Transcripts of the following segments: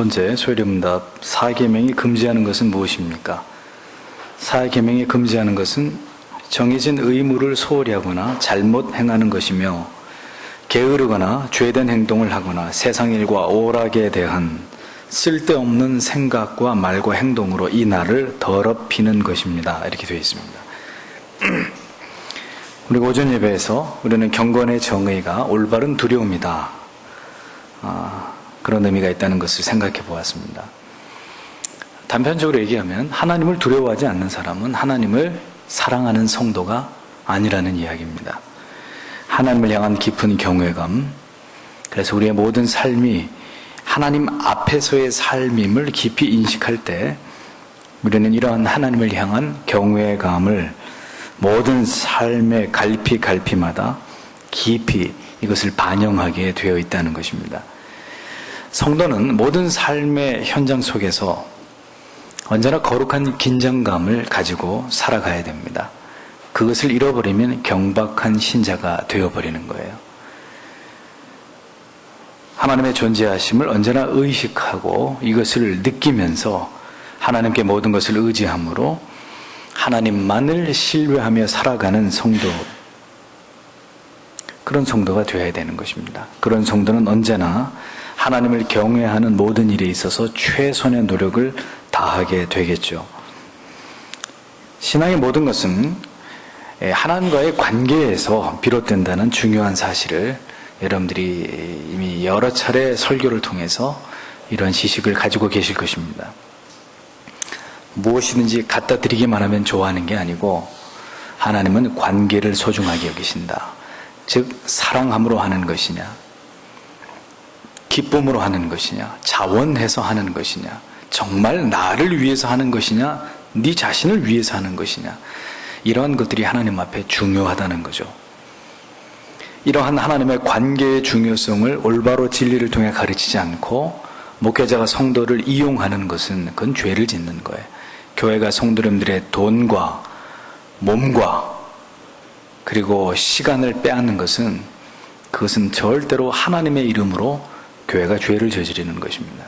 번째 소요리문답 사계명이 금지하는 것은 무엇입니까? 사계명이 금지하는 것은 정해진 의무를 소홀히 하거나 잘못 행하는 것이며 게으르거나 죄된 행동을 하거나 세상 일과 오락에 대한 쓸데없는 생각과 말과 행동으로 이 날을 더럽히는 것입니다. 이렇게 되어 있습니다. 우리 오전 예배에서 우리는 경건의 정의가 올바른 두려움이다. 그런 의미가 있다는 것을 생각해 보았습니다. 단편적으로 얘기하면 하나님을 두려워하지 않는 사람은 하나님을 사랑하는 성도가 아니라는 이야기입니다. 하나님을 향한 깊은 경외감, 그래서 우리의 모든 삶이 하나님 앞에서의 삶임을 깊이 인식할 때 우리는 이러한 하나님을 향한 경외감을 모든 삶의 갈피마다 깊이 이것을 반영하게 되어 있다는 것입니다. 성도는 모든 삶의 현장 속에서 언제나 거룩한 긴장감을 가지고 살아가야 됩니다. 그것을 잃어버리면 경박한 신자가 되어버리는 거예요. 하나님의 존재하심을 언제나 의식하고 이것을 느끼면서 하나님께 모든 것을 의지함으로 하나님만을 신뢰하며 살아가는 성도, 그런 성도가 되어야 되는 것입니다. 그런 성도는 언제나 하나님을 경외하는 모든 일에 있어서 최선의 노력을 다하게 되겠죠. 신앙의 모든 것은 하나님과의 관계에서 비롯된다는 중요한 사실을 여러분들이 이미 여러 차례 설교를 통해서 이런 지식을 가지고 계실 것입니다. 무엇이든지 갖다 드리기만 하면 좋아하는 게 아니고 하나님은 관계를 소중하게 여기신다. 즉 사랑함으로 하는 것이냐, 기쁨으로 하는 것이냐, 자원해서 하는 것이냐, 정말 나를 위해서 하는 것이냐, 네 자신을 위해서 하는 것이냐, 이러한 것들이 하나님 앞에 중요하다는 거죠. 이러한 하나님의 관계의 중요성을 올바로 진리를 통해 가르치지 않고 목회자가 성도를 이용하는 것은 그건 죄를 짓는 거예요. 교회가 성도님들의 돈과 몸과 그리고 시간을 빼앗는 것은 그것은 절대로 하나님의 이름으로 교회가 죄를 저지르는 것입니다.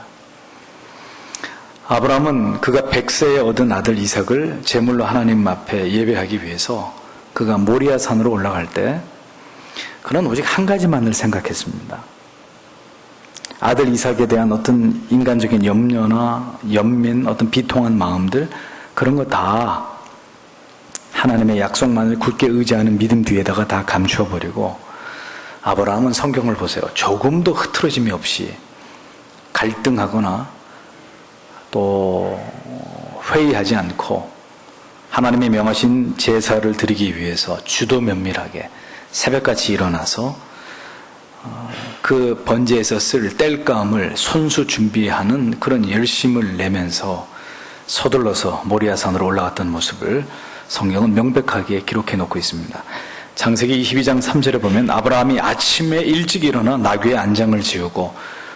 아브라함은 그가 100세에 얻은 아들 이삭을 제물로 하나님 앞에 예배하기 위해서 그가 모리아 산으로 올라갈 때 그는 오직 한 가지만을 생각했습니다. 아들 이삭에 대한 어떤 인간적인 염려나 연민, 어떤 비통한 마음들, 그런 거 다 하나님의 약속만을 굳게 의지하는 믿음 뒤에다가 다 감추어버리고 아브라함은 성경을 보세요. 조금도 흐트러짐이 없이 갈등하거나 또 회의하지 않고 하나님의 명하신 제사를 드리기 위해서 주도 면밀하게 새벽같이 일어나서 그 번제에서 쓸 땔감을 손수 준비하는 그런 열심을 내면서 서둘러서 모리아산으로 올라갔던 모습을 성경은 명백하게 기록해 놓고 있습니다. 창세기 22장 3절에 보면 아브라함이 아침에 일찍 일어나 나귀의 안장을 지우고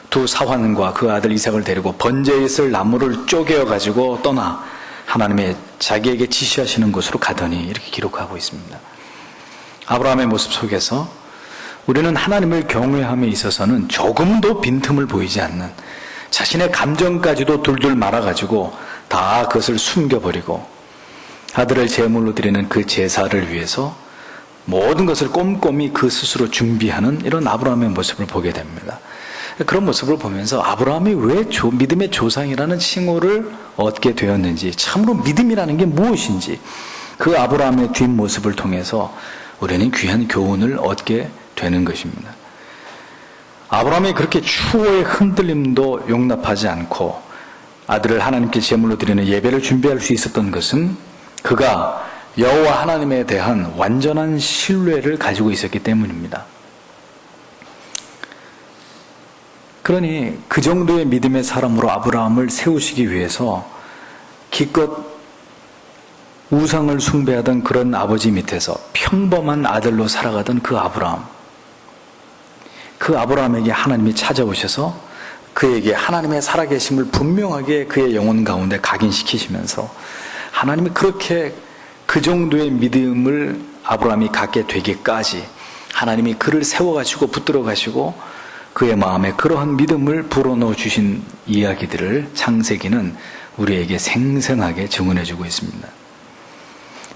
두 사환과 그 아들 이삭을 데리고 번제에 쓸 나무를 쪼개어 가지고 떠나 하나님의 자기에게 지시하시는 곳으로 가더니 이렇게 기록하고 있습니다. 아브라함의 모습 속에서 우리는 하나님을 경외함에 있어서는 조금도 빈틈을 보이지 않는, 자신의 감정까지도 둘둘 말아가지고 다 그것을 숨겨버리고 아들을 제물로 드리는 그 제사를 위해서 모든 것을 꼼꼼히 그 스스로 준비하는 이런 아브라함의 모습을 보게 됩니다. 그런 모습을 보면서 아브라함이 왜 믿음의 조상이라는 칭호를 얻게 되었는지, 참으로 믿음이라는 게 무엇인지 그 아브라함의 뒷모습을 통해서 우리는 귀한 교훈을 얻게 되는 것입니다. 아브라함이 그렇게 추호의 흔들림도 용납하지 않고 아들을 하나님께 제물로 드리는 예배를 준비할 수 있었던 것은 그가 여호와 하나님에 대한 완전한 신뢰를 가지고 있었기 때문입니다. 그러니 그 정도의 믿음의 사람으로 아브라함을 세우시기 위해서 기껏 우상을 숭배하던 그런 아버지 밑에서 평범한 아들로 살아가던 그 아브라함에게 하나님이 찾아오셔서 그에게 하나님의 살아계심을 분명하게 그의 영혼 가운데 각인시키시면서 하나님이 그렇게 그 정도의 믿음을 아브라함이 갖게 되기까지 하나님이 그를 세워가시고 붙들어 가시고 그의 마음에 그러한 믿음을 불어넣어 주신 이야기들을 창세기는 우리에게 생생하게 증언해주고 있습니다.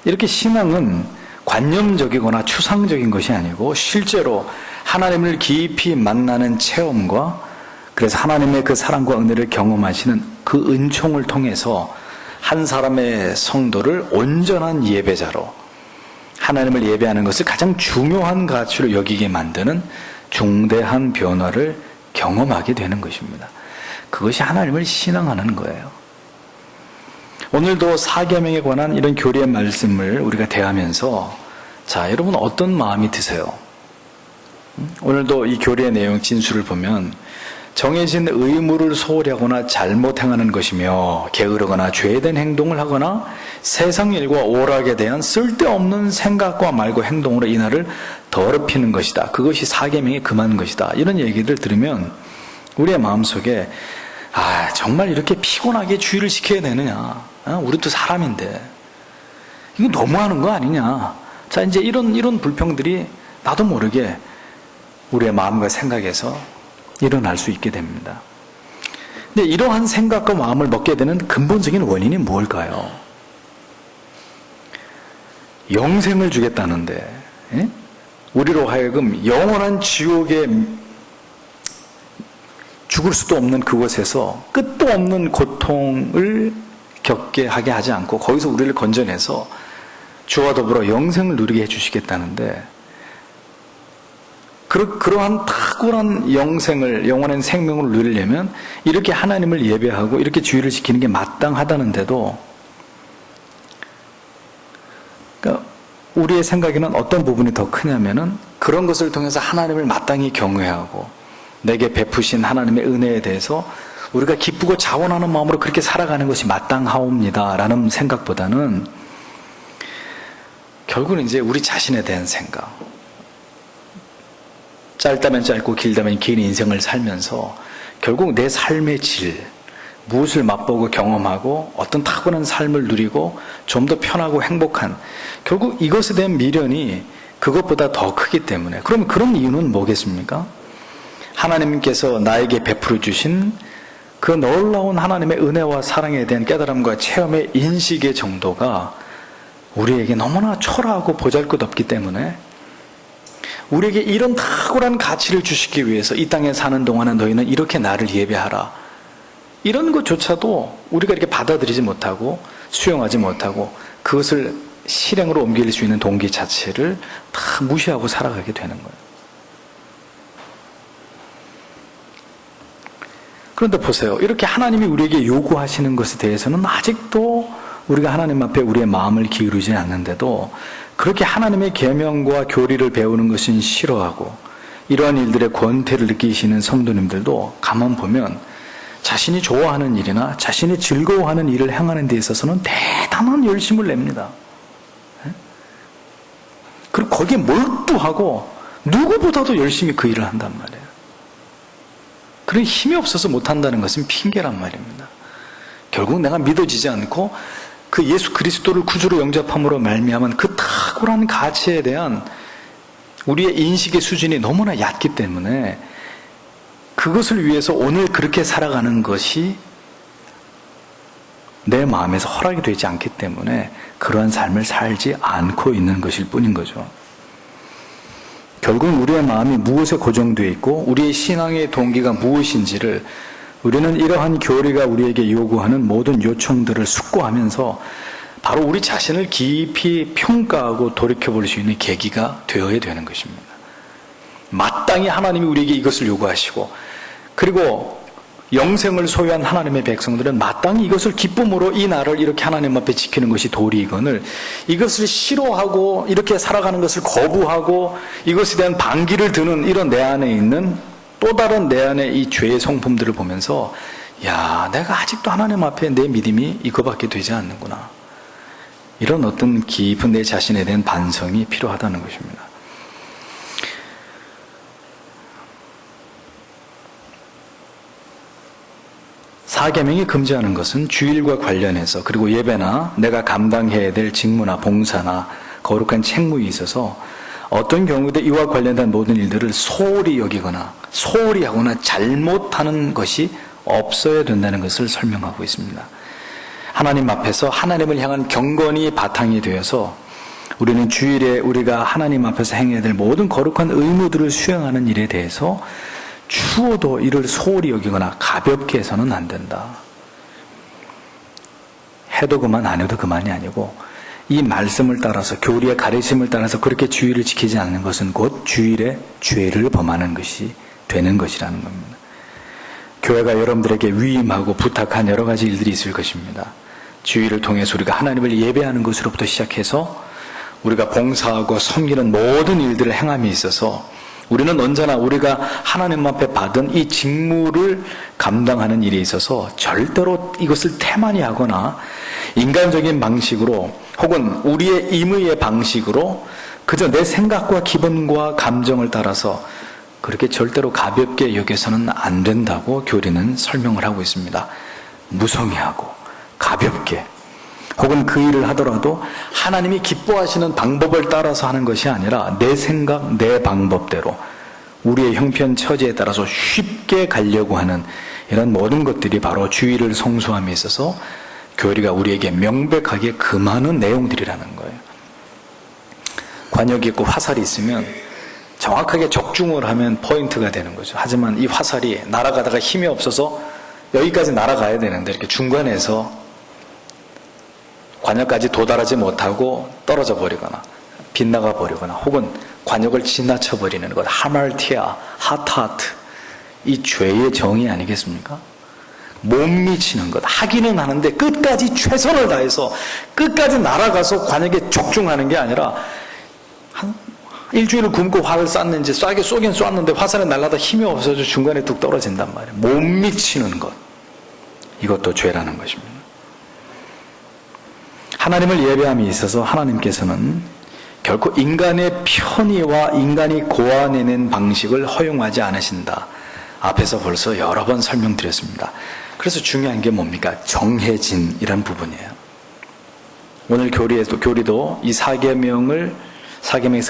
이렇게 신앙은 관념적이거나 추상적인 것이 아니고 실제로 하나님을 깊이 만나는 체험과 그래서 하나님의 그 사랑과 은혜를 경험하시는 그 은총을 통해서 한 사람의 성도를 온전한 예배자로 하나님을 예배하는 것을 가장 중요한 가치로 여기게 만드는 중대한 변화를 경험하게 되는 것입니다. 그것이 하나님을 신앙하는 거예요. 오늘도 사계명에 관한 이런 교리의 말씀을 우리가 대하면서 자, 여러분 어떤 마음이 드세요? 오늘도 이 교리의 내용 진술을 보면 정해진 의무를 소홀히 하거나 잘못 행하는 것이며 게으르거나 죄된 행동을 하거나 세상 일과 오락에 대한 쓸데없는 생각과 말과 행동으로 이날을 더럽히는 것이다. 그것이 사계명에 금한 것이다. 이런 얘기를 들으면 우리의 마음속에 정말 이렇게 피곤하게 주의를 지켜야 되느냐. 우리도 사람인데 이거 너무하는 거 아니냐. 자, 이제 이런 불평들이 나도 모르게 우리의 마음과 생각에서 일어날 수 있게 됩니다. 근데 이러한 생각과 마음을 먹게 되는 근본적인 원인이 뭘까요? 영생을 주겠다는데 우리로 하여금 영원한 지옥에 죽을 수도 없는 그곳에서 끝도 없는 고통을 겪게 하게 하지 않고 거기서 우리를 건져내서 주와 더불어 영생을 누리게 해주시겠다는데 그러한 탁월한 영생을, 영원한 생명을 누리려면 이렇게 하나님을 예배하고 이렇게 주의를 지키는 게 마땅하다는데도 그러니까 우리의 생각에는 어떤 부분이 더 크냐면은 그런 것을 통해서 하나님을 마땅히 경외하고 내게 베푸신 하나님의 은혜에 대해서 우리가 기쁘고 자원하는 마음으로 그렇게 살아가는 것이 마땅하옵니다라는 생각보다는 결국은 이제 우리 자신에 대한 생각, 짧다면 짧고 길다면 긴 인생을 살면서 결국 내 삶의 질, 무엇을 맛보고 경험하고 어떤 탁월한 삶을 누리고 좀 더 편하고 행복한 결국 이것에 대한 미련이 그것보다 더 크기 때문에 그럼 그런 이유는 뭐겠습니까? 하나님께서 나에게 베풀어 주신 그 놀라운 하나님의 은혜와 사랑에 대한 깨달음과 체험의 인식의 정도가 우리에게 너무나 초라하고 보잘것없기 때문에 우리에게 이런 탁월한 가치를 주시기 위해서 이 땅에 사는 동안은 너희는 이렇게 나를 예배하라. 이런 것조차도 우리가 이렇게 받아들이지 못하고 수용하지 못하고 그것을 실행으로 옮길 수 있는 동기 자체를 다 무시하고 살아가게 되는 거예요. 그런데 보세요. 이렇게 하나님이 우리에게 요구하시는 것에 대해서는 아직도 우리가 하나님 앞에 우리의 마음을 기울이지 않는데도 그렇게 하나님의 계명과 교리를 배우는 것은 싫어하고 이러한 일들의 권태를 느끼시는 성도님들도 가만 보면 자신이 좋아하는 일이나 자신이 즐거워하는 일을 행하는 데 있어서는 대단한 열심을 냅니다. 그리고 거기에 몰두하고 누구보다도 열심히 그 일을 한단 말이에요. 그런 힘이 없어서 못한다는 것은 핑계란 말입니다. 결국 내가 믿어지지 않고 그 예수 그리스도를 구주로 영접함으로 말미암은 그 탁월한 가치에 대한 우리의 인식의 수준이 너무나 얕기 때문에 그것을 위해서 오늘 그렇게 살아가는 것이 내 마음에서 허락이 되지 않기 때문에 그러한 삶을 살지 않고 있는 것일 뿐인 거죠. 결국 우리의 마음이 무엇에 고정되어 있고 우리의 신앙의 동기가 무엇인지를 우리는 이러한 교리가 우리에게 요구하는 모든 요청들을 숙고하면서 바로 우리 자신을 깊이 평가하고 돌이켜볼 수 있는 계기가 되어야 되는 것입니다. 마땅히 하나님이 우리에게 이것을 요구하시고 그리고 영생을 소유한 하나님의 백성들은 마땅히 이것을 기쁨으로 이 날을 이렇게 하나님 앞에 지키는 것이 도리이거늘 이것을 싫어하고 이렇게 살아가는 것을 거부하고 이것에 대한 반기를 드는 이런 내 안에 있는 또 다른 내 안에 이 죄의 성품들을 보면서 야, 내가 아직도 하나님 앞에 내 믿음이 이거밖에 되지 않는구나. 이런 어떤 깊은 내 자신에 대한 반성이 필요하다는 것입니다. 사계명이 금지하는 것은 주일과 관련해서 그리고 예배나 내가 감당해야 될 직무나 봉사나 거룩한 책무에 있어서 어떤 경우도 이와 관련된 모든 일들을 소홀히 여기거나 소홀히 하거나 잘못하는 것이 없어야 된다는 것을 설명하고 있습니다. 하나님 앞에서 하나님을 향한 경건이 바탕이 되어서 우리는 주일에 우리가 하나님 앞에서 행해야 될 모든 거룩한 의무들을 수행하는 일에 대해서 추워도 이를 소홀히 여기거나 가볍게 해서는 안 된다. 해도 그만 안 해도 그만이 아니고 이 말씀을 따라서 교리의 가르침을 따라서 그렇게 주일을 지키지 않는 것은 곧 주일에 죄를 범하는 것이 되는 것이라는 겁니다. 교회가 여러분들에게 위임하고 부탁한 여러 가지 일들이 있을 것입니다. 주일을 통해서 우리가 하나님을 예배하는 것으로부터 시작해서 우리가 봉사하고 섬기는 모든 일들을 행함에 있어서 우리는 언제나 우리가 하나님 앞에 받은 이 직무를 감당하는 일에 있어서 절대로 이것을 태만히 하거나 인간적인 방식으로 혹은 우리의 임의의 방식으로 그저 내 생각과 기분과 감정을 따라서 그렇게 절대로 가볍게 여겨서는 안 된다고 교리는 설명을 하고 있습니다. 무성의하고 가볍게 혹은 그 일을 하더라도 하나님이 기뻐하시는 방법을 따라서 하는 것이 아니라 내 생각, 내 방법대로 우리의 형편 처지에 따라서 쉽게 가려고 하는 이런 모든 것들이 바로 주일을 성수함에 있어서 교리가 우리에게 명백하게 금하는 내용들이라는 거예요. 관역이 있고 화살이 있으면 정확하게 적중을 하면 포인트가 되는 거죠. 하지만 이 화살이 날아가다가 힘이 없어서 여기까지 날아가야 되는데 이렇게 중간에서 관역까지 도달하지 못하고 떨어져 버리거나 빗나가 버리거나 혹은 관역을 지나쳐 버리는 것, 하말티아, 하타트, 이 죄의 정의 아니겠습니까? 못 미치는 것, 하기는 하는데 끝까지 최선을 다해서 끝까지 날아가서 관역에 적중하는 게 아니라 한 일주일을 굶고 화를 쐈는지 쏘긴 쐈는데 화살에 날아다 힘이 없어서 중간에 뚝 떨어진단 말이에요. 못 미치는 것, 이것도 죄라는 것입니다. 하나님을 예배함에 있어서 하나님께서는 결코 인간의 편의와 인간이 고안해낸 방식을 허용하지 않으신다. 앞에서 벌써 여러 번 설명드렸습니다. 그래서 중요한 게 뭡니까? 정해진이라는 부분이에요. 오늘 교리도 이 사계명에서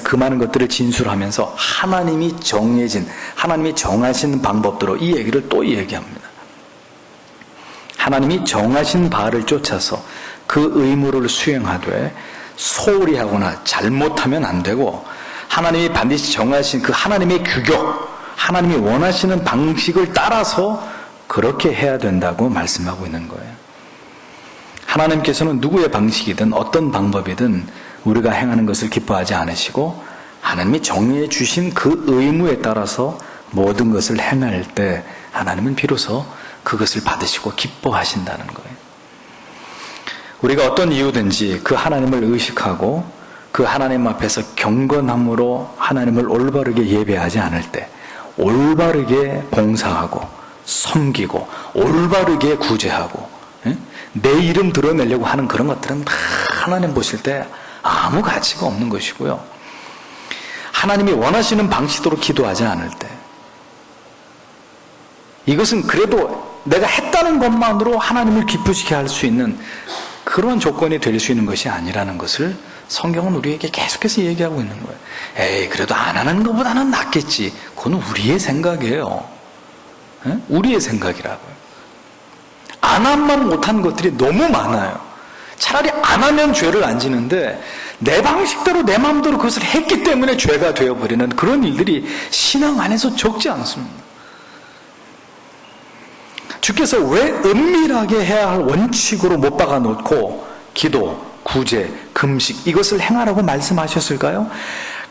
그 많은 것들을 진술하면서 하나님이 정해진, 하나님이 정하신 방법대로 이 얘기를 또 얘기합니다. 하나님이 정하신 바를 쫓아서 그 의무를 수행하되 소홀히 하거나 잘못하면 안 되고 하나님이 반드시 정하신 그 하나님의 규격, 하나님이 원하시는 방식을 따라서 그렇게 해야 된다고 말씀하고 있는 거예요. 하나님께서는 누구의 방식이든 어떤 방법이든 우리가 행하는 것을 기뻐하지 않으시고 하나님이 정해 주신 그 의무에 따라서 모든 것을 행할 때 하나님은 비로소 그것을 받으시고 기뻐하신다는 거예요. 우리가 어떤 이유든지 그 하나님을 의식하고 그 하나님 앞에서 경건함으로 하나님을 올바르게 예배하지 않을 때 올바르게 봉사하고 섬기고 올바르게 구제하고 내 이름 드러내려고 하는 그런 것들은 다 하나님 보실 때 아무 가치가 없는 것이고요. 하나님이 원하시는 방식대로 기도하지 않을 때 이것은 그래도 내가 했다는 것만으로 하나님을 기쁘시게 할 수 있는 그런 조건이 될 수 있는 것이 아니라는 것을 성경은 우리에게 계속해서 얘기하고 있는 거예요. 에이, 그래도 안 하는 것보다는 낫겠지. 그건 우리의 생각이에요. 우리의 생각이라고요. 안 하면 못한 것들이 너무 많아요. 차라리 안 하면 죄를 안 지는데 내 방식대로 내 마음대로 그것을 했기 때문에 죄가 되어버리는 그런 일들이 신앙 안에서 적지 않습니다. 주께서 왜 은밀하게 해야 할 원칙으로 못 박아놓고 기도, 구제, 금식 이것을 행하라고 말씀하셨을까요?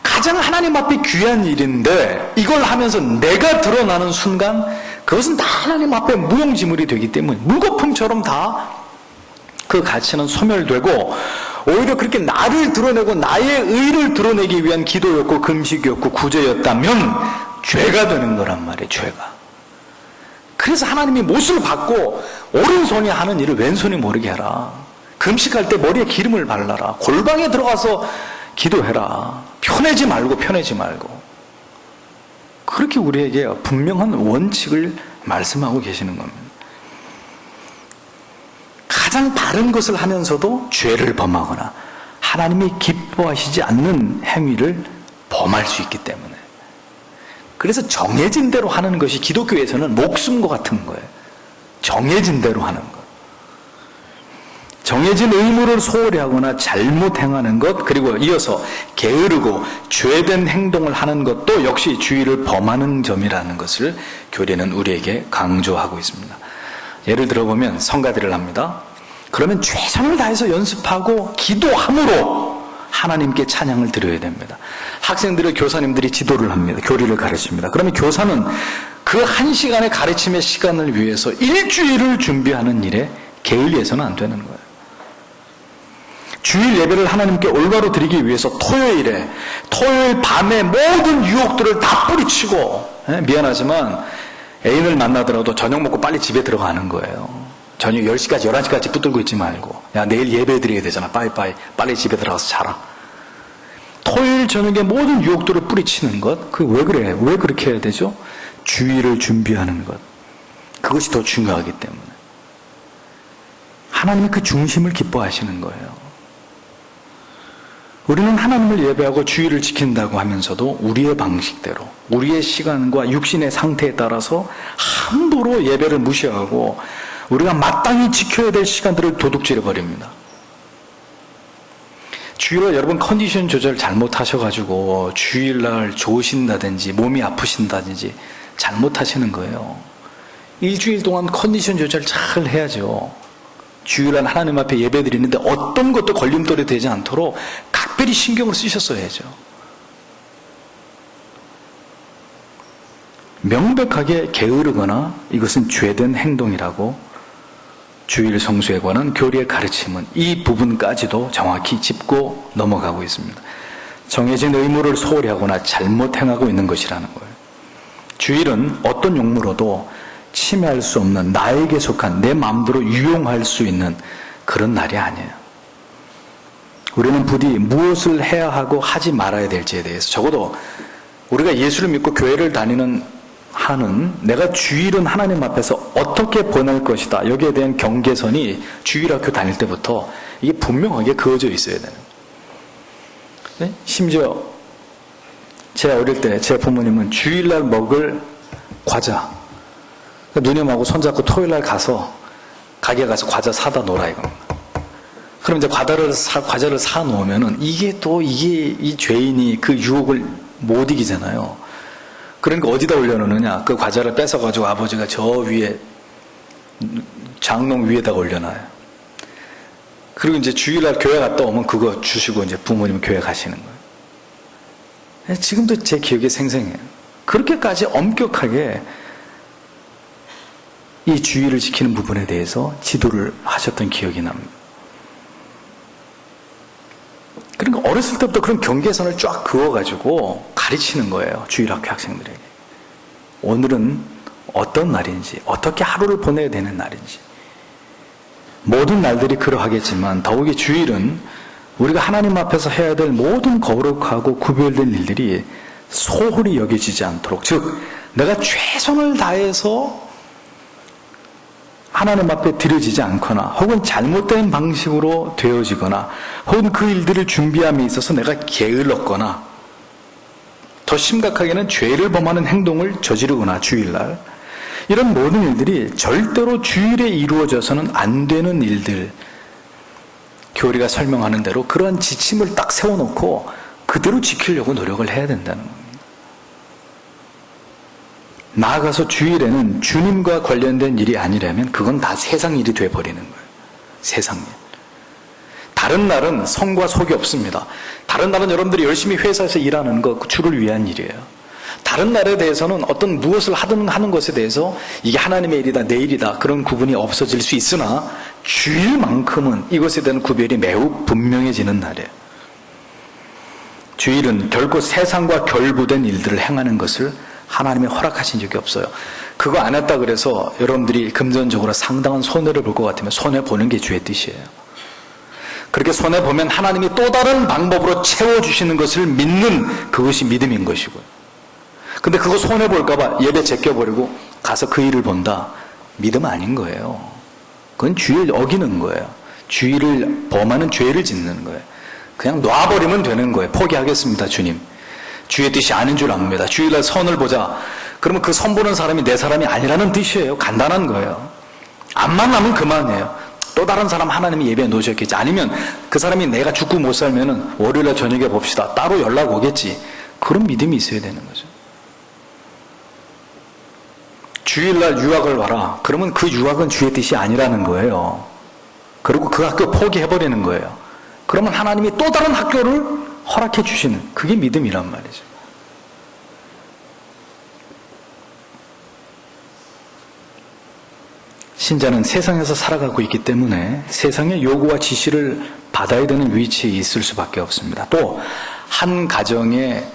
가장 하나님 앞에 귀한 일인데 이걸 하면서 내가 드러나는 순간 그것은 다 하나님 앞에 무용지물이 되기 때문에 물거품처럼 다 그 가치는 소멸되고 오히려 그렇게 나를 드러내고 나의 의를 드러내기 위한 기도였고 금식이었고 구제였다면 죄가 되는 거란 말이에요. 죄가. 그래서 하나님이 못을 받고 오른손이 하는 일을 왼손이 모르게 해라. 금식할 때 머리에 기름을 발라라. 골방에 들어가서 기도해라. 편해지 말고. 그렇게 우리에게 분명한 원칙을 말씀하고 계시는 겁니다. 가장 바른 것을 하면서도 죄를 범하거나 하나님이 기뻐하시지 않는 행위를 범할 수 있기 때문에. 그래서 정해진 대로 하는 것이 기독교에서는 목숨과 같은 거예요. 정해진 대로 하는 것. 정해진 의무를 소홀히 하거나 잘못 행하는 것, 그리고 이어서 게으르고 죄된 행동을 하는 것도 역시 주의를 범하는 점이라는 것을 교리는 우리에게 강조하고 있습니다. 예를 들어보면 성가대를 합니다. 그러면 최선을 다해서 연습하고 기도함으로 하나님께 찬양을 드려야 됩니다. 학생들을 교사님들이 지도를 합니다. 교리를 가르칩니다. 그러면 교사는 그 1시간의 가르침의 시간을 위해서 일주일을 준비하는 일에 게을리해서는 안 되는 거예요. 주일 예배를 하나님께 올바로 드리기 위해서 토요일 밤에 모든 유혹들을 다 뿌리치고, 미안하지만 애인을 만나더라도 저녁 먹고 빨리 집에 들어가는 거예요. 저녁 10시까지 11시까지 붙들고 있지 말고, 야 내일 예배 드려야 되잖아, 빨리 집에 들어가서 자라. 토요일 저녁에 모든 유혹들을 뿌리치는 것, 왜 그래? 왜 그렇게 해야 되죠? 주일을 준비하는 것, 그것이 더 중요하기 때문에. 하나님이 그 중심을 기뻐하시는 거예요. 우리는 하나님을 예배하고 주일을 지킨다고 하면서도 우리의 방식대로, 우리의 시간과 육신의 상태에 따라서 함부로 예배를 무시하고 우리가 마땅히 지켜야 될 시간들을 도둑질해 버립니다. 주일날 여러분 컨디션 조절 잘못하셔가지고 주일날 좋으신다든지 몸이 아프신다든지 잘못하시는 거예요. 일주일 동안 컨디션 조절 잘 해야죠. 주일날 하나님 앞에 예배 드리는데 어떤 것도 걸림돌이 되지 않도록 각별히 신경을 쓰셨어야죠. 명백하게 게으르거나 이것은 죄된 행동이라고 주일 성수에 관한 교리의 가르침은 이 부분까지도 정확히 짚고 넘어가고 있습니다. 정해진 의무를 소홀히 하거나 잘못 행하고 있는 것이라는 거예요. 주일은 어떤 용무로도 침해할 수 없는, 나에게 속한, 내 마음대로 유용할 수 있는 그런 날이 아니에요. 우리는 부디 무엇을 해야 하고 하지 말아야 될지에 대해서, 적어도 우리가 예수를 믿고 교회를 다니는 한은 내가 주일은 하나님 앞에서 어떻게 보낼 것이다, 여기에 대한 경계선이 주일학교 다닐 때부터 이게 분명하게 그어져 있어야 되는 거예요. 네? 심지어 제 어릴 때 제 부모님은 주일날 먹을 과자, 누님하고 손잡고 토요일날 가서 가게 가서 과자 사다 놓으라 이겁니다. 그럼 이제 과자를 사 놓으면은 이게 이 죄인이 그 유혹을 못 이기잖아요. 그러니까 어디다 올려놓느냐? 그 과자를 뺏어가지고 아버지가 저 위에, 장롱 위에다가 올려놔요. 그리고 이제 주일날 교회 갔다 오면 그거 주시고 이제 부모님 교회 가시는 거예요. 지금도 제 기억에 생생해요. 그렇게까지 엄격하게 이 주일을 지키는 부분에 대해서 지도를 하셨던 기억이 납니다. 그러니까 어렸을 때부터 그런 경계선을 쫙 그어가지고 가르치는 거예요. 주일학교 학생들에게. 오늘은 어떤 날인지, 어떻게 하루를 보내야 되는 날인지. 모든 날들이 그러하겠지만 더욱이 주일은 우리가 하나님 앞에서 해야 될 모든 거룩하고 구별된 일들이 소홀히 여겨지지 않도록, 즉 내가 최선을 다해서 하나님 앞에 드려지지 않거나 혹은 잘못된 방식으로 되어지거나 혹은 그 일들을 준비함에 있어서 내가 게을렀거나 더 심각하게는 죄를 범하는 행동을 저지르거나 주일날, 이런 모든 일들이 절대로 주일에 이루어져서는 안 되는 일들, 교리가 설명하는 대로 그러한 지침을 딱 세워놓고 그대로 지키려고 노력을 해야 된다는 겁니다. 나아가서 주일에는 주님과 관련된 일이 아니라면 그건 다 세상 일이 돼버리는 거예요. 세상 일. 다른 날은 성과 속이 없습니다. 다른 날은 여러분들이 열심히 회사에서 일하는 거, 주를 위한 일이에요. 다른 날에 대해서는 어떤 무엇을 하는 것에 대해서 이게 하나님의 일이다, 내 일이다, 그런 구분이 없어질 수 있으나 주일만큼은 이것에 대한 구별이 매우 분명해지는 날이에요. 주일은 결코 세상과 결부된 일들을 행하는 것을 하나님이 허락하신 적이 없어요. 그거 안 했다 그래서 여러분들이 금전적으로 상당한 손해를 볼 것 같으면 손해보는 게 주의 뜻이에요. 그렇게 손해보면 하나님이 또 다른 방법으로 채워주시는 것을 믿는, 그것이 믿음인 것이고요. 근데 그거 손해볼까봐 예배 제껴버리고 가서 그 일을 본다, 믿음 아닌 거예요. 그건 주의를 어기는 거예요. 주의를 범하는 죄를 짓는 거예요. 그냥 놔버리면 되는 거예요. 포기하겠습니다, 주님. 주의 뜻이 아닌 줄 압니다. 주일날 선을 보자. 그러면 그 선 보는 사람이 내 사람이 아니라는 뜻이에요. 간단한 거예요. 안 만나면 그만이에요. 또 다른 사람 하나님이 예배에 놓으셨겠지. 아니면 그 사람이 내가 죽고 못 살면은 월요일날 저녁에 봅시다. 따로 연락 오겠지. 그런 믿음이 있어야 되는 거죠. 주일날 유학을 와라. 그러면 그 유학은 주의 뜻이 아니라는 거예요. 그리고 그 학교 포기해버리는 거예요. 그러면 하나님이 또 다른 학교를 허락해 주시는, 그게 믿음이란 말이죠. 신자는 세상에서 살아가고 있기 때문에 세상의 요구와 지시를 받아야 되는 위치에 있을 수밖에 없습니다. 또 한 가정의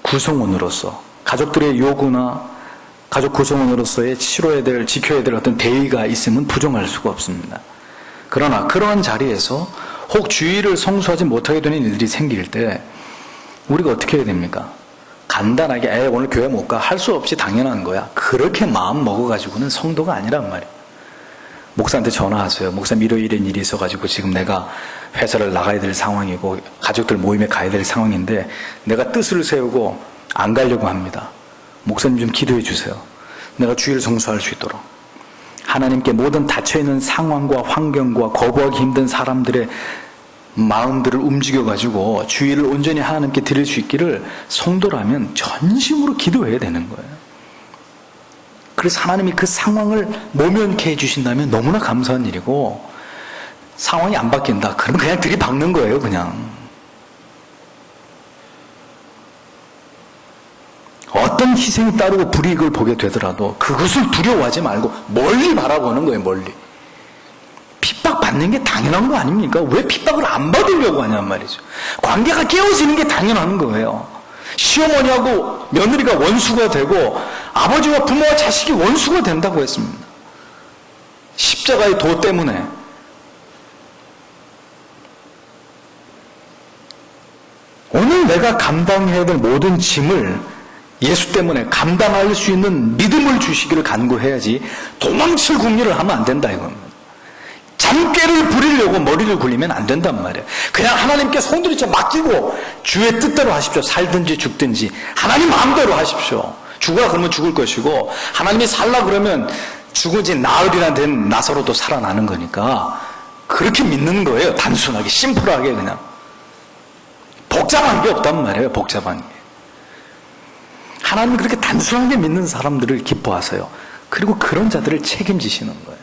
구성원으로서 가족들의 요구나 가족 구성원으로서의 치러야 될, 지켜야 될 어떤 대의가 있으면 부정할 수가 없습니다. 그러나 그러한 자리에서 혹 주의를 성수하지 못하게 되는 일들이 생길 때 우리가 어떻게 해야 됩니까? 간단하게 오늘 교회 못 가, 할 수 없이 당연한 거야. 그렇게 마음 먹어가지고는 성도가 아니란 말이에요. 목사한테 전화하세요. 목사님 일요일엔 일이 있어가지고 지금 내가 회사를 나가야 될 상황이고 가족들 모임에 가야 될 상황인데 내가 뜻을 세우고 안 가려고 합니다. 목사님 좀 기도해 주세요. 내가 주의를 성수할 수 있도록. 하나님께 모든 닫혀있는 상황과 환경과 거부하기 힘든 사람들의 마음들을 움직여가지고 주의를 온전히 하나님께 드릴 수 있기를 성도라면 전심으로 기도해야 되는 거예요. 그래서 하나님이 그 상황을 모면케 해주신다면 너무나 감사한 일이고, 상황이 안 바뀐다. 그러면 그냥 들이박는 거예요, 그냥. 어떤 희생이 따르고 불이익을 보게 되더라도 그것을 두려워하지 말고 멀리 바라보는 거예요, 멀리. 핍박받는 게 당연한 거 아닙니까? 왜 핍박을 안 받으려고 하냔 말이죠. 관계가 깨어지는 게 당연한 거예요. 시어머니하고 며느리가 원수가 되고 아버지와 부모와 자식이 원수가 된다고 했습니다. 십자가의 도 때문에. 오늘 내가 감당해야 될 모든 짐을 예수 때문에 감당할 수 있는 믿음을 주시기를 간구해야지 도망칠 궁리를 하면 안 된다 이겁니다. 잔꾀를 부리려고 머리를 굴리면 안 된단 말이에요. 그냥 하나님께 손들이쳐 맡기고 주의 뜻대로 하십시오. 살든지 죽든지 하나님 마음대로 하십시오. 죽으라 그러면 죽을 것이고 하나님이 살라 그러면 죽은지 나흘이나 된 나사로도 살아나는 거니까 그렇게 믿는 거예요. 단순하게 심플하게 그냥. 복잡한 게 없단 말이에요. 복잡한 게. 하나님은 그렇게 단순하게 믿는 사람들을 기뻐하세요. 그리고 그런 자들을 책임지시는 거예요.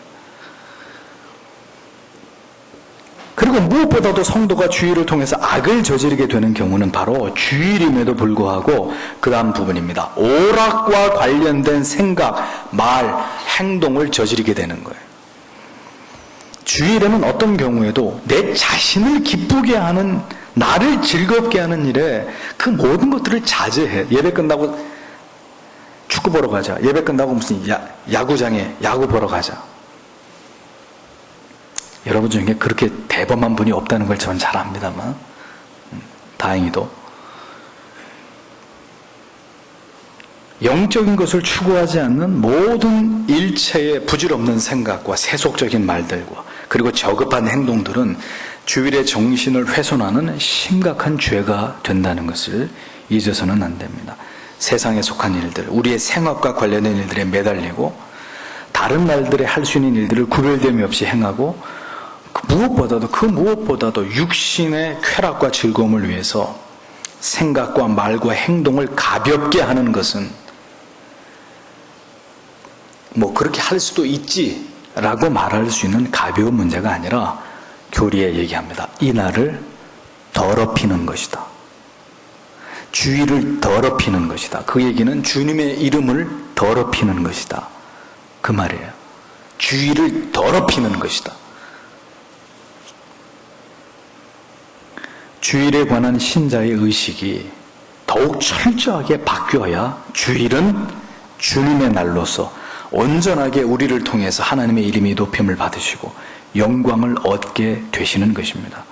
그리고 무엇보다도 성도가 주의를 통해서 악을 저지르게 되는 경우는 바로 주일임에도 불구하고 그 다음 부분입니다. 오락과 관련된 생각, 말, 행동을 저지르게 되는 거예요. 주일에는 어떤 경우에도 내 자신을 기쁘게 하는, 나를 즐겁게 하는 일에 그 모든 것들을 자제해. 예배 끝나고 축구 보러 가자. 예배 끝나고 무슨 야구장에 야구 보러 가자. 여러분 중에 그렇게 대범한 분이 없다는 걸 저는 잘 압니다만 다행히도 영적인 것을 추구하지 않는 모든 일체의 부질없는 생각과 세속적인 말들과 그리고 저급한 행동들은 주일의 정신을 훼손하는 심각한 죄가 된다는 것을 잊어서는 안 됩니다. 세상에 속한 일들, 우리의 생업과 관련된 일들에 매달리고 다른 날들에 할 수 있는 일들을 구별됨이 없이 행하고 무엇보다도 육신의 쾌락과 즐거움을 위해서 생각과 말과 행동을 가볍게 하는 것은 그렇게 할 수도 있지 라고 말할 수 있는 가벼운 문제가 아니라 교리에 얘기합니다. 이 날을 더럽히는 것이다. 주의를 더럽히는 것이다. 그 얘기는 주님의 이름을 더럽히는 것이다. 그 말이에요. 주의를 더럽히는 것이다. 주일에 관한 신자의 의식이 더욱 철저하게 바뀌어야 주일은 주님의 날로서 온전하게 우리를 통해서 하나님의 이름이 높임을 받으시고 영광을 얻게 되시는 것입니다.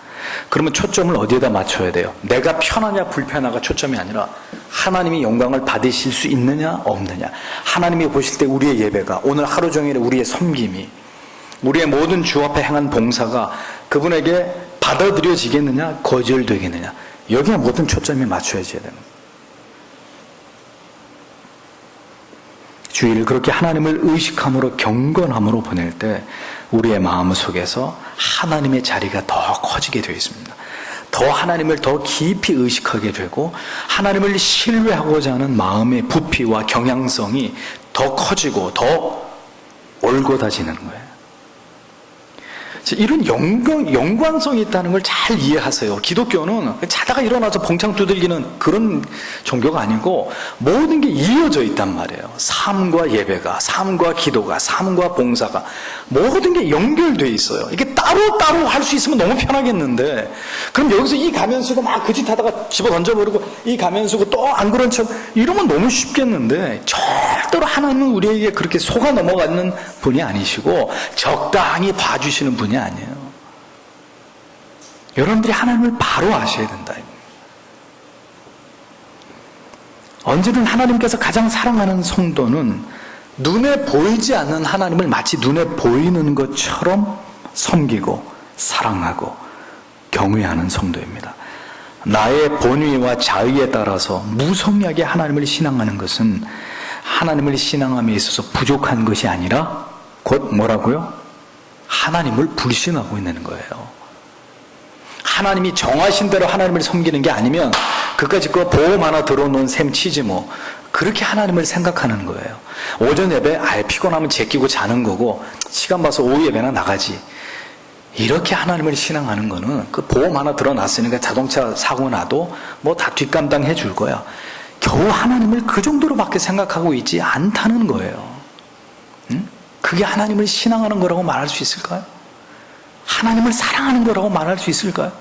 그러면 초점을 어디에다 맞춰야 돼요? 내가 편하냐 불편하가 초점이 아니라 하나님이 영광을 받으실 수 있느냐 없느냐. 하나님이 보실 때 우리의 예배가, 오늘 하루 종일 우리의 섬김이, 우리의 모든 주 앞에 행한 봉사가 그분에게 받아들여지겠느냐 거절되겠느냐, 여기에 모든 초점이 맞춰져야 됩니다. 주일을 그렇게 하나님을 의식함으로 경건함으로 보낼 때 우리의 마음 속에서 하나님의 자리가 더 커지게 되어 있습니다. 더 하나님을 더 깊이 의식하게 되고 하나님을 신뢰하고자 하는 마음의 부피와 경향성이 더 커지고 더 올곧아지는 거예요. 이런 연관성이 있다는 걸 잘 이해하세요. 기독교는 자다가 일어나서 봉창 두들기는 그런 종교가 아니고 모든 게 이어져 있단 말이에요. 삶과 예배가, 삶과 기도가, 삶과 봉사가 모든 게 연결되어 있어요. 이게 따로따로 할 수 있으면 너무 편하겠는데 그럼 여기서 이 가면 쓰고 막 그 짓 하다가 집어 던져버리고 이 가면 쓰고 또 안 그런 척 이러면 너무 쉽겠는데 절대로 하나님은 우리에게 그렇게 속아 넘어가는 분이 아니시고 적당히 봐주시는 분이 아니에요. 여러분들이 하나님을 바로 아셔야 된다. 언제든 하나님께서 가장 사랑하는 성도는 눈에 보이지 않는 하나님을 마치 눈에 보이는 것처럼 섬기고 사랑하고 경외하는 성도입니다. 나의 본의와 자의에 따라서 무성하게 하나님을 신앙하는 것은 하나님을 신앙함에 있어서 부족한 것이 아니라 곧 뭐라고요? 하나님을 불신하고 있는 거예요. 하나님이 정하신 대로 하나님을 섬기는 게 아니면 그까짓 거 보험 하나 들어놓은 셈 치지 뭐 그렇게 하나님을 생각하는 거예요. 오전 예배 아예 피곤하면 제끼고 자는 거고 시간 봐서 오후 예배나 나가지 이렇게 하나님을 신앙하는 거는 그 보험 하나 들어놨으니까 자동차 사고 나도 뭐 다 뒷감당해 줄 거야. 겨우 하나님을 그 정도로밖에 생각하고 있지 않다는 거예요. 응? 그게 하나님을 신앙하는 거라고 말할 수 있을까요? 하나님을 사랑하는 거라고 말할 수 있을까요?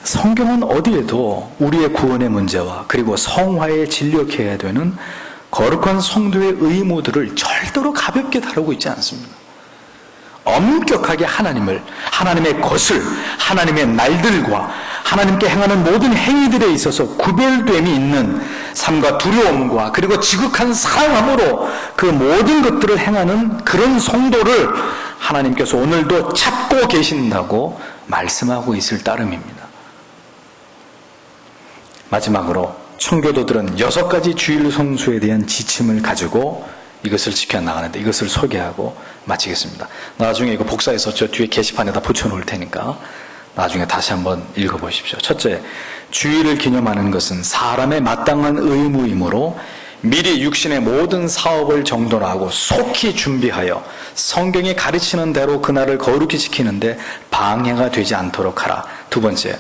성경은 어디에도 우리의 구원의 문제와 그리고 성화에 진력해야 되는 거룩한 성도의 의무들을 절대로 가볍게 다루고 있지 않습니다. 엄격하게 하나님을, 하나님의 것을, 하나님의 날들과 하나님께 행하는 모든 행위들에 있어서 구별됨이 있는 삶과 두려움과 그리고 지극한 사랑함으로 그 모든 것들을 행하는 그런 성도를 하나님께서 오늘도 찾고 계신다고 말씀하고 있을 따름입니다. 마지막으로 청교도들은 6가지 주일 성수에 대한 지침을 가지고 이것을 지켜나가는데 이것을 소개하고 마치겠습니다. 나중에 이거 복사해서 저 뒤에 게시판에다 붙여놓을 테니까 나중에 다시 한번 읽어보십시오. 첫째, 주일을 기념하는 것은 사람의 마땅한 의무이므로 미리 육신의 모든 사업을 정돈하고 속히 준비하여 성경이 가르치는 대로 그날을 거룩히 지키는데 방해가 되지 않도록 하라. 두 번째,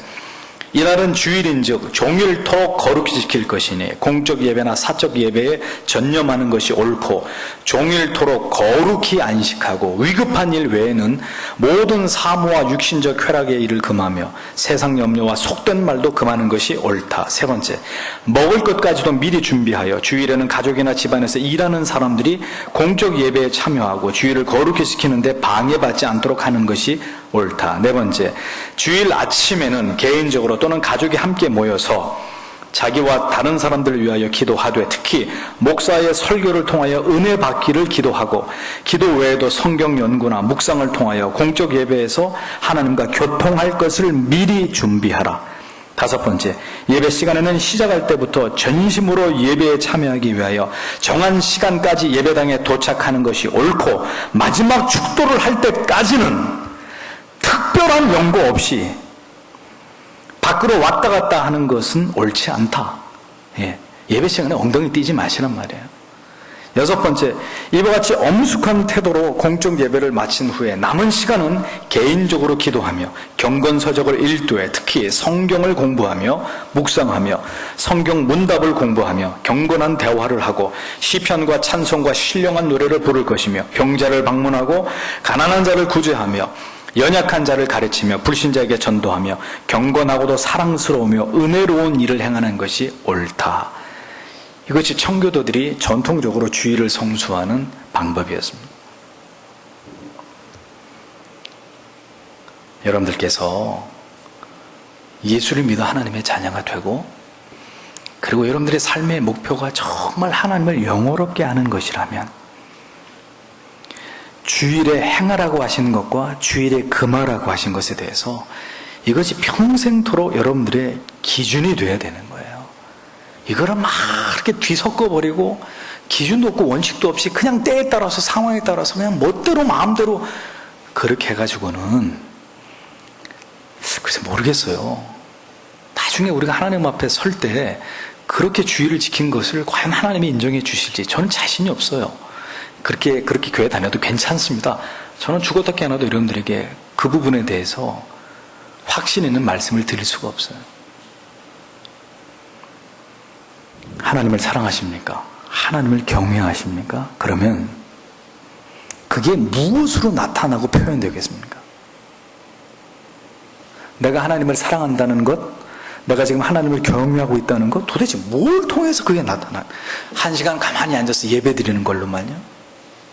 이날은 주일인즉 종일토록 거룩히 지킬 것이니 공적 예배나 사적 예배에 전념하는 것이 옳고 종일토록 거룩히 안식하고 위급한 일 외에는 모든 사모와 육신적 쾌락의 일을 금하며 세상 염려와 속된 말도 금하는 것이 옳다. 세 번째, 먹을 것까지도 미리 준비하여 주일에는 가족이나 집안에서 일하는 사람들이 공적 예배에 참여하고 주일을 거룩히 지키는데 방해받지 않도록 하는 것이 옳다. 네 번째, 주일 아침에는 개인적으로 또는 가족이 함께 모여서 자기와 다른 사람들을 위하여 기도하되 특히 목사의 설교를 통하여 은혜 받기를 기도하고 기도 외에도 성경 연구나 묵상을 통하여 공적 예배에서 하나님과 교통할 것을 미리 준비하라. 다섯 번째, 예배 시간에는 시작할 때부터 전심으로 예배에 참여하기 위하여 정한 시간까지 예배당에 도착하는 것이 옳고 마지막 축도를 할 때까지는 특별한 연고 없이 밖으로 왔다 갔다 하는 것은 옳지 않다. 예배 시간에 엉덩이 띄지 마시란 말이에요. 여섯 번째, 이와 같이 엄숙한 태도로 공적 예배를 마친 후에 남은 시간은 개인적으로 기도하며 경건서적을 일두에 특히 성경을 공부하며 묵상하며 성경 문답을 공부하며 경건한 대화를 하고 시편과 찬송과 신령한 노래를 부를 것이며 병자를 방문하고 가난한 자를 구제하며 연약한 자를 가르치며 불신자에게 전도하며 경건하고도 사랑스러우며 은혜로운 일을 행하는 것이 옳다. 이것이 청교도들이 전통적으로 주일을 성수하는 방법이었습니다. 여러분들께서 예수를 믿어 하나님의 자녀가 되고 그리고 여러분들의 삶의 목표가 정말 하나님을 영원롭게 하는 것이라면 주일에 행하라고 하신 것과 주일에 금하라고 하신 것에 대해서 이것이 평생토록 여러분들의 기준이 되어야 되는 거예요. 이거를 막 이렇게 뒤섞어버리고 기준도 없고 원칙도 없이 그냥 때에 따라서 상황에 따라서 그냥 멋대로 마음대로 그렇게 해가지고는 글쎄 모르겠어요. 나중에 우리가 하나님 앞에 설 때 그렇게 주의를 지킨 것을 과연 하나님이 인정해 주실지 저는 자신이 없어요. 그렇게 교회 다녀도 괜찮습니다. 저는 죽었다 깨어나도 여러분들에게 그 부분에 대해서 확신 있는 말씀을 드릴 수가 없어요. 하나님을 사랑하십니까? 하나님을 경외하십니까? 그러면 그게 무엇으로 나타나고 표현되겠습니까? 내가 하나님을 사랑한다는 것, 내가 지금 하나님을 경외하고 있다는 것, 도대체 뭘 통해서 그게 나타나? 1시간 가만히 앉아서 예배 드리는 걸로만요?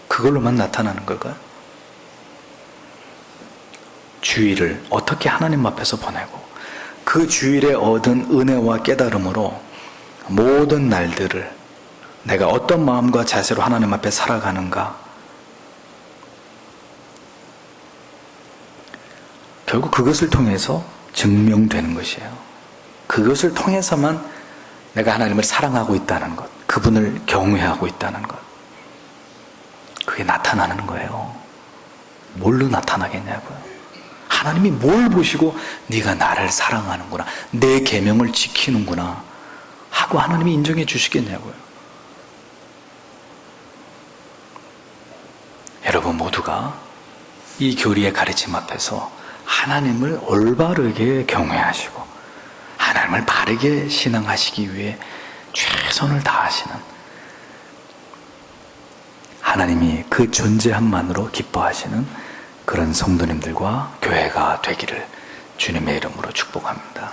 그걸로만 나타나는 걸까요? 주일을 어떻게 하나님 앞에서 보내고 그 주일에 얻은 은혜와 깨달음으로 모든 날들을 내가 어떤 마음과 자세로 하나님 앞에 살아가는가, 결국 그것을 통해서 증명되는 것이에요. 그것을 통해서만 내가 하나님을 사랑하고 있다는 것, 그분을 경외하고 있다는 것, 그게 나타나는 거예요. 뭘로 나타나겠냐고요. 하나님이 뭘 보시고 네가 나를 사랑하는구나, 내 계명을 지키는구나 하고 하나님이 인정해 주시겠냐고요. 여러분 모두가 이 교리의 가르침 앞에서 하나님을 올바르게 경외하시고 하나님을 바르게 신앙하시기 위해 최선을 다하시는, 하나님이 그 존재함만으로 기뻐하시는 그런 성도님들과 교회가 되기를 주님의 이름으로 축복합니다.